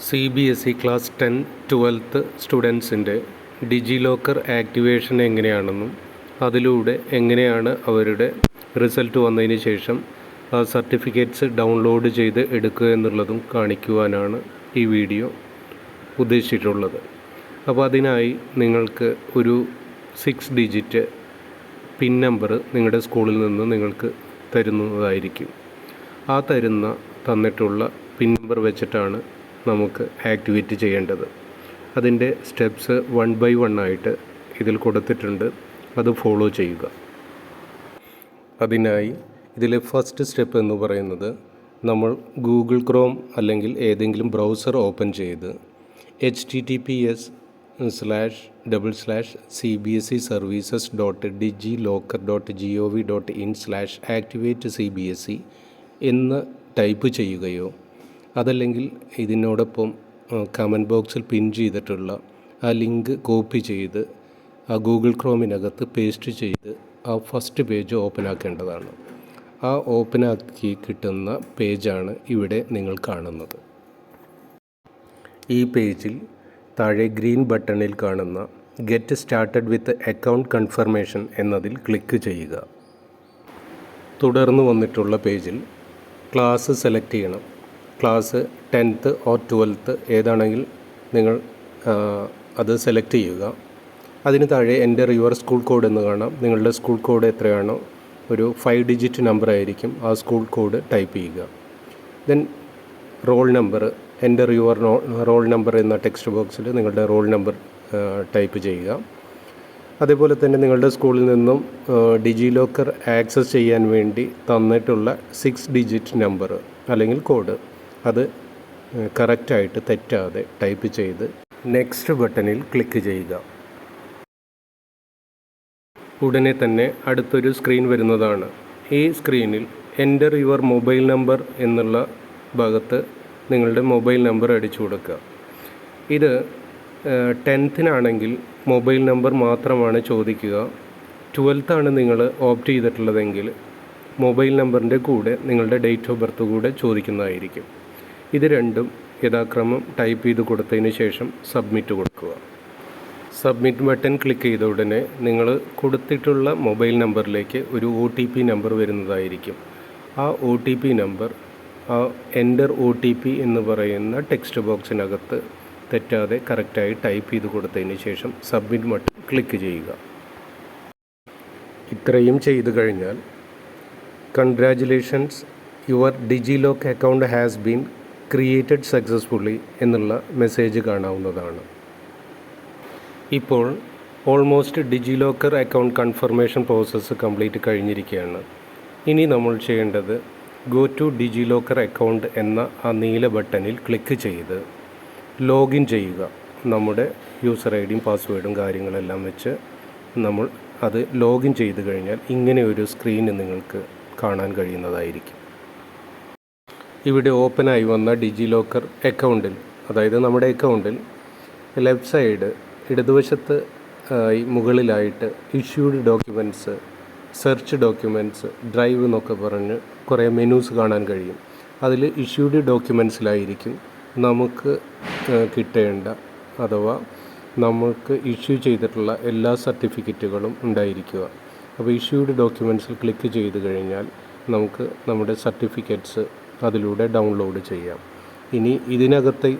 CBSE class 10-12 സ്റ്റുഡൻസിൻ്റെ ഡിജി locker activation എങ്ങനെയാണെന്നും അതിലൂടെ എങ്ങനെയാണ് അവരുടെ റിസൾട്ട് വന്നതിന് ശേഷം ആ സർട്ടിഫിക്കറ്റ്സ് ഡൗൺലോഡ് ചെയ്ത് എടുക്കുക എന്നുള്ളതും കാണിക്കുവാനാണ് ഈ വീഡിയോ ഉദ്ദേശിച്ചിട്ടുള്ളത്. അപ്പോൾ അതിനായി നിങ്ങൾക്ക് ഒരു 6 ഡിജിറ്റ് പിൻ നമ്പർ നിങ്ങളുടെ സ്കൂളിൽ നിന്ന് നിങ്ങൾക്ക് തരുന്നതായിരിക്കും. ആ തന്നിട്ടുള്ള പിൻ നമ്പർ വെച്ചിട്ടാണ് നമുക്ക് ആക്ടിവേറ്റ് ചെയ്യേണ്ടത്. അതിൻ്റെ സ്റ്റെപ്സ് 1 by 1 ആയിട്ട് ഇതിൽ കൊടുത്തിട്ടുണ്ട്. അത് ഫോളോ ചെയ്യുക. അതിനായി ഇതിലെ ഫസ്റ്റ് സ്റ്റെപ്പ് എന്ന് പറയുന്നത് നമ്മൾ ഗൂഗിൾ ക്രോം അല്ലെങ്കിൽ ഏതെങ്കിലും ബ്രൗസർ ഓപ്പൺ ചെയ്ത് https://cbseservices.digilocker.gov.in/activatecbse എന്ന് ടൈപ്പ് ചെയ്യുകയോ അതല്ലെങ്കിൽ ഇതിനോടൊപ്പം കമൻറ്റ് ബോക്സിൽ പിൻ ചെയ്തിട്ടുള്ള ആ ലിങ്ക് കോപ്പി ചെയ്ത് ആ ഗൂഗിൾ ക്രോമിനകത്ത് പേസ്റ്റ് ചെയ്ത് ആ ഫസ്റ്റ് പേജ് ഓപ്പൺ ആക്കേണ്ടതാണ്. ആ ഓപ്പൺ ആക്കി കിട്ടുന്ന പേജാണ് ഇവിടെ നിങ്ങൾ കാണുന്നത്. ഈ പേജിൽ താഴെ ഗ്രീൻ ബട്ടണിൽ കാണുന്ന get started with account confirmation എന്നതിൽ ക്ലിക്ക് ചെയ്യുക. തുടർന്ന് വന്നിട്ടുള്ള പേജിൽ ക്ലാസ് സെലക്ട് ചെയ്യണം. ക്ലാസ് 10th or 12th ഏതാണെങ്കിൽ നിങ്ങൾ അത് സെലക്ട് ചെയ്യുക. അതിന് താഴെ എൻ്റർ യുവർ സ്കൂൾ കോഡ് എന്ന് കാണാം. നിങ്ങളുടെ സ്കൂൾ കോഡ് എത്രയാണോ ഒരു 5 ഡിജിറ്റ് നമ്പർ ആയിരിക്കും. ആ സ്കൂൾ കോഡ് ടൈപ്പ് ചെയ്യുക. Then roll number, enter your roll number എന്ന ടെക്സ്റ്റ് ബോക്സിൽ നിങ്ങളുടെ റോൾ നമ്പർ ടൈപ്പ് ചെയ്യുക. അതേപോലെ തന്നെ നിങ്ങളുടെ സ്കൂളിൽ നിന്നും ഡിജി ലോക്കർ ആക്സസ് ചെയ്യാൻ വേണ്ടി തന്നിട്ടുള്ള 6 ഡിജിറ്റ് നമ്പർ അല്ലെങ്കിൽ കോഡ് അത് കറക്റ്റായിട്ട് തെറ്റാതെ ടൈപ്പ് ചെയ്ത് നെക്സ്റ്റ് ബട്ടണിൽ ക്ലിക്ക് ചെയ്യുക. ഉടനെ തന്നെ അടുത്തൊരു സ്ക്രീൻ വരുന്നതാണ്. ഈ സ്ക്രീനിൽ എൻ്റർ യുവർ മൊബൈൽ നമ്പർ എന്നുള്ള ഭാഗത്ത് നിങ്ങളുടെ മൊബൈൽ നമ്പർ അടിച്ചു കൊടുക്കുക. ഇത് 10th മൊബൈൽ നമ്പർ മാത്രമാണ് ചോദിക്കുക. 12th നിങ്ങൾ ഓപ്റ്റ് ചെയ്തിട്ടുള്ളതെങ്കിൽ മൊബൈൽ നമ്പറിൻ്റെ കൂടെ നിങ്ങളുടെ ഡേറ്റ് ഓഫ് ബർത്ത് കൂടെ ചോദിക്കുന്നതായിരിക്കും. ഇത് രണ്ടും യഥാക്രമം ടൈപ്പ് ചെയ്ത് കൊടുത്തതിന് ശേഷം സബ്മിറ്റ് കൊടുക്കുക. സബ്മിറ്റ് ബട്ടൺ ക്ലിക്ക് ചെയ്ത ഉടനെ നിങ്ങൾ കൊടുത്തിട്ടുള്ള മൊബൈൽ നമ്പറിലേക്ക് ഒരു OTP നമ്പർ വരുന്നതായിരിക്കും. ആ OTP നമ്പർ ആ എൻ്റർ OTP എന്ന് പറയുന്ന ടെക്സ്റ്റ് ബോക്സിനകത്ത് തെറ്റാതെ കറക്റ്റായി ടൈപ്പ് ചെയ്ത് കൊടുത്തതിന് ശേഷം സബ്മിറ്റ് ബട്ടൺ ക്ലിക്ക് ചെയ്യുക. ഇത്രയും ചെയ്തു കഴിഞ്ഞാൽ congratulations, your Digi lock account has been created successfully എന്നുള്ള മെസ്സേജ് കാണാവുന്നതാണ്. ഇപ്പോൾ almost DigiLocker account confirmation process complete കഴിഞ്ഞിരിക്കുകയാണ്. ഇനി നമ്മൾ ചെയ്യേണ്ടത് go to DigiLocker account എന്ന ആ നീല ബട്ടണിൽ ക്ലിക്ക് ചെയ്ത് ലോഗിൻ ചെയ്യുക. നമ്മുടെ യൂസർ ഐഡിയും പാസ്വേഡും കാര്യങ്ങളെല്ലാം വെച്ച് നമ്മൾ അത് ലോഗിൻ ചെയ്ത് കഴിഞ്ഞാൽ ഇങ്ങനെ ഒരു സ്ക്രീന് നിങ്ങൾക്ക് കാണാൻ കഴിയുന്നതായിരിക്കും. ഇവിടെ ഓപ്പണായി വന്ന ഡിജി ലോക്കർ അക്കൗണ്ടിൽ, അതായത് നമ്മുടെ അക്കൗണ്ടിൽ ലെഫ്റ്റ് സൈഡ് ഇടതുവശത്ത് മുകളിലായിട്ട് issued documents, search documents, drive എന്നൊക്കെ പറഞ്ഞ് കുറേ മെനൂസ് കാണാൻ കഴിയും. അതിൽ ഇഷ്യൂഡ് ഡോക്യുമെൻറ്റ്സിലായിരിക്കും നമുക്ക് കിട്ടേണ്ട അഥവാ നമുക്ക് ഇഷ്യൂ ചെയ്തിട്ടുള്ള എല്ലാ സർട്ടിഫിക്കറ്റുകളും ഉണ്ടായിരിക്കുക. അപ്പോൾ ഇഷ്യൂഡ് ഡോക്യുമെൻറ്റ്സിൽ ക്ലിക്ക് ചെയ്ത് കഴിഞ്ഞാൽ നമുക്ക് നമ്മുടെ സർട്ടിഫിക്കറ്റ്സ് അതിലൂടെ ഡൗൺലോഡ് ചെയ്യാം. ഇനി ഇതിനകത്ത്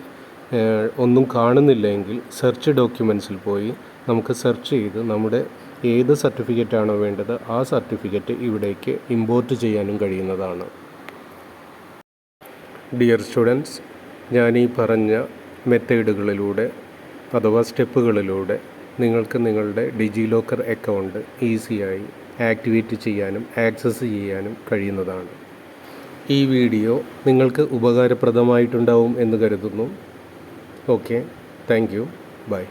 ഒന്നും കാണുന്നില്ലെങ്കിൽ സെർച്ച് ഡോക്യുമെൻറ്റ്സിൽ പോയി നമുക്ക് സെർച്ച് ചെയ്ത് നമ്മുടെ ഏത് സർട്ടിഫിക്കറ്റാണോ വേണ്ടത് ആ സർട്ടിഫിക്കറ്റ് ഇവിടേക്ക് ഇമ്പോർട്ട് ചെയ്യാനും കഴിയുന്നതാണ്. ഡിയർ സ്റ്റുഡൻസ്, ഞാനീ പറഞ്ഞ മെത്തേഡുകളിലൂടെ അഥവാ സ്റ്റെപ്പുകളിലൂടെ നിങ്ങൾക്ക് നിങ്ങളുടെ ഡിജി ലോക്കർ അക്കൗണ്ട് ഈസിയായി ആക്ടിവേറ്റ് ചെയ്യാനും ആക്സസ് ചെയ്യാനും കഴിയുന്നതാണ്. ഈ വീഡിയോ നിങ്ങൾക്ക് ഉപകാരപ്രദമായിട്ടുണ്ടാവും എന്ന് കരുതുന്നു. Okay, thank you, by.